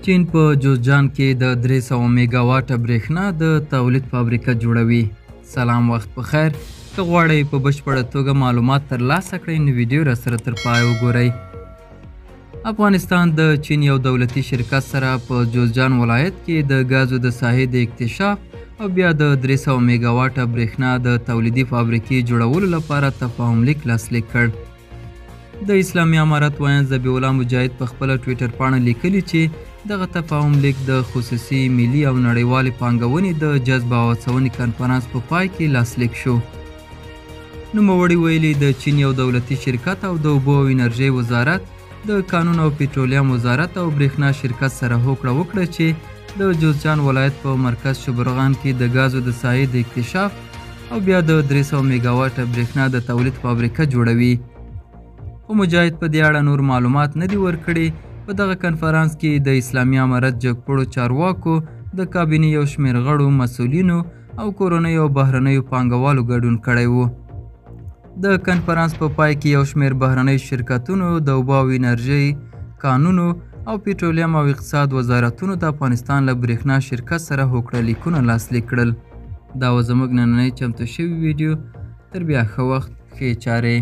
چین په جوزجان کې د 300 میګاواټه برېښنا د تولید فابریکه جوړوي. سلام وخت په خیر. که غواړئ په بشپړه توګه معلومات ترلاسه کړئ نو ویډیو راسره تر پایه وګورئ. افغانستان د چین یو دولتي شرکت سره په جوزجان ولایت کې د ګازو د ساحې د اکتشاف او بیا د 300 میګاواټه برېښنا د تولیدي فابریکې جوړولو لپاره تفاهم لیک لاسلیک کړ. د اسلامي امارت ویاند ذبیح الله مجاهد په خپله ټویټر پاڼه لیکلي چې دغه تفاهم لیک د خصوصي ملي او نړیوالې پانګونې د جذب او هڅونې کنفرانس په پای کې لاسلیک شو. نوموړي ویلي د چین یو دولتي شرکت او د اوبو او انرژۍ وزارت د کانون او پټرولیم وزارت او برېښنا شرکت سره هوکړه وکړه چې د جوزجان ولایت په مرکز شبرغان کې د ګازو د ساحې د اکتشاف او بیا د 300 میګاواټه برېښنا د تولید فابریکه جوړوي. خو مجاهد په دې اړه نور معلومات نه دي ورکړي. په دغه کنفرانس کې د اسلامي امارت جګپوړو چارواکو، د کابینې یو شمېر غړو، مسؤلینو او کورنیو او بهرنیو پانګوالو ګډون کړی و. د کنفرانس په پای کې یو شمېر بهرنیو شرکتونو د اوبو او انرژۍ، کانونو او پټرولیم او اقتصاد وزارتونو د افغانستان له برېښنا شرکت سره هوکړه لیکونه لاسلیک کړل. دا و زموږ نننۍ چمتو شوي ویډیو. تر بیا ښه وخت، ښې چارې.